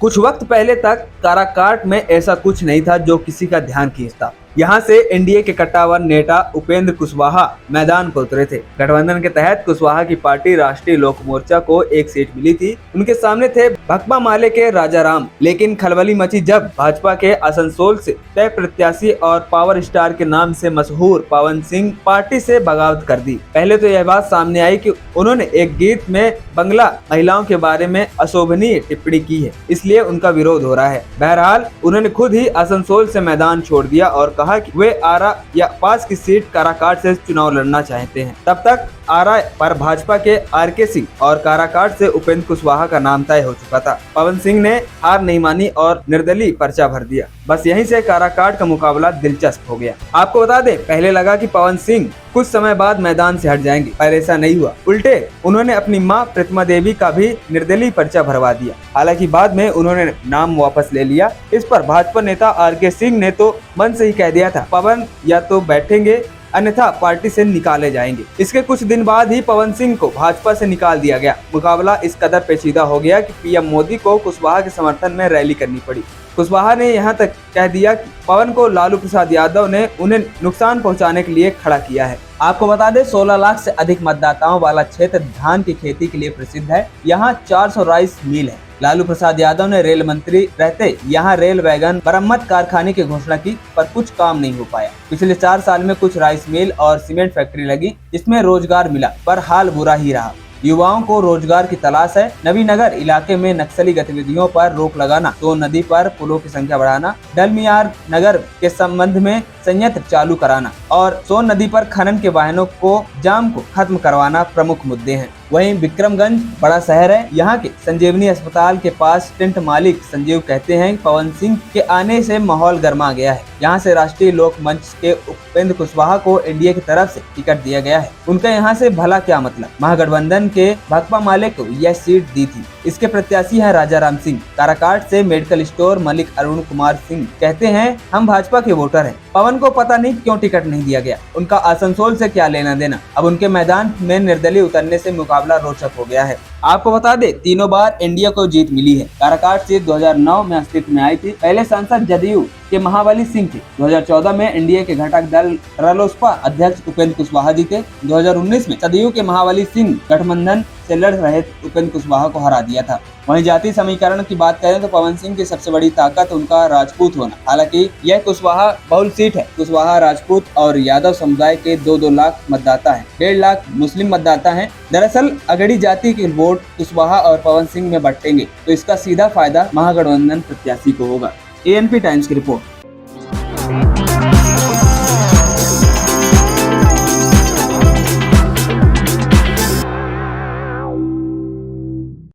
कुछ वक्त पहले तक काराकाट में ऐसा कुछ नहीं था जो किसी का ध्यान खींचता। यहाँ से एनडीए के कट्टावर नेता उपेंद्र कुशवाहा मैदान पर उतरे थे। गठबंधन के तहत कुशवाहा की पार्टी राष्ट्रीय लोक मोर्चा को एक सीट मिली थी। उनके सामने थे भकपा माले के राजाराम। लेकिन खलबली मची जब भाजपा के आसनसोल से तय प्रत्याशी और पावर स्टार के नाम से मशहूर पवन सिंह पार्टी से बगावत कर दी। पहले तो यह बात सामने आई कि उन्होंने एक गीत में बंगला महिलाओं के बारे में अशोभनीय टिप्पणी की है, इसलिए उनका विरोध हो रहा है। बहरहाल उन्होंने खुद ही आसनसोल से मैदान छोड़ दिया और कहा कि वे आरा या पास की सीट काराकाट से चुनाव लड़ना चाहते हैं। तब तक आरा पर भाजपा के आरके सिंह और काराकाट से उपेंद्र कुशवाहा का नाम तय हो चुका था। पवन सिंह ने हार नहीं मानी और निर्दलीय पर्चा भर दिया। बस यहीं से काराकाट का मुकाबला दिलचस्प हो गया। आपको बता दें, पहले लगा कि पवन सिंह कुछ समय बाद मैदान से हट जाएंगे, पर ऐसा नहीं हुआ। उल्टे उन्होंने अपनी मां प्रतिमा देवी का भी निर्दलीय पर्चा भरवा दिया। हालांकि बाद में उन्होंने नाम वापस ले लिया। इस पर भाजपा नेता आरके सिंह ने तो मन से ही कह दिया था, पवन या तो बैठेंगे अन्यथा पार्टी से निकाले जाएंगे। इसके कुछ दिन बाद ही पवन सिंह को भाजपा से निकाल दिया गया। मुकाबला इस कदर पेचीदा हो गया कि पीएम मोदी को कुशवाहा के समर्थन में रैली करनी पड़ी। कुशवाहा ने यहां तक कह दिया कि पवन को लालू प्रसाद यादव ने उन्हें नुकसान पहुंचाने के लिए खड़ा किया है। आपको बता दें, 16 लाख से अधिक मतदाताओं वाला क्षेत्र धान की खेती के लिए प्रसिद्ध है। यहाँ 400 राइस मिल है। लालू प्रसाद यादव ने रेल मंत्री रहते यहाँ रेल वैगन मरम्मत कारखाने की घोषणा की, पर कुछ काम नहीं हो पाया। पिछले 4 साल में कुछ राइस मिल और सीमेंट फैक्ट्री लगी, जिसमें रोजगार मिला, पर हाल बुरा ही रहा। युवाओं को रोजगार की तलाश है। नवीनगर इलाके में नक्सली गतिविधियों पर रोक लगाना, सोन नदी पर पुलों की संख्या बढ़ाना, डलमियार नगर के संबंध में संयंत्र चालू कराना और सोन नदी पर खनन के वाहनों को जाम को खत्म करवाना प्रमुख मुद्दे हैं। वहीं विक्रमगंज बड़ा शहर है। यहाँ के संजीवनी अस्पताल के पास टेंट मालिक संजीव कहते हैं, पवन सिंह के आने से माहौल गर्मा गया है। यहाँ से राष्ट्रीय लोक मंच के उपेंद्र कुशवाहा को एनडीए की तरफ से टिकट दिया गया है। उनका यहाँ से भला क्या मतलब। महागठबंधन के भकपा माले को यह सीट दी थी। इसके प्रत्याशी है राजाराम सिंह। काराकाट से मेडिकल स्टोर मालिक अरुण कुमार सिंह कहते हैं, हम भाजपा के वोटर हैं। पवन को पता नहीं क्यों टिकट नहीं दिया गया। उनका आसनसोल से क्या लेना देना। अब उनके मैदान में निर्दलीय उतरने से मुकाबला रोचक हो गया है। आपको बता दें, तीनों बार एनडीए को जीत मिली है। काराकाट सीट 2009 में अस्तित्व में आई थी। पहले सांसद जदयू के महाबली सिंह थे। 2014 में एनडीए के घटक दल रालोसपा अध्यक्ष उपेंद्र कुशवाहा जीते। 2019 में जदयू के महाबली सिंह गठबंधन से लड़ रहे उपेंद्र कुशवाहा को हरा दिया था। वहीं जाति समीकरण की बात करें तो पवन सिंह की सबसे बड़ी ताकत उनका राजपूत होना। हालांकि यह कुशवाहा बहुल सीट है। कुशवाहा राजपूत और यादव समुदाय के 2-2 लाख मतदाता हैं। 1.5 लाख मुस्लिम मतदाता हैं। दरअसल अगड़ी जाति के वोट कुशवाहा और पवन सिंह में बटेंगे तो इसका सीधा फायदा महागठबंधन प्रत्याशी को होगा। एएनपी टाइम्स की रिपोर्ट।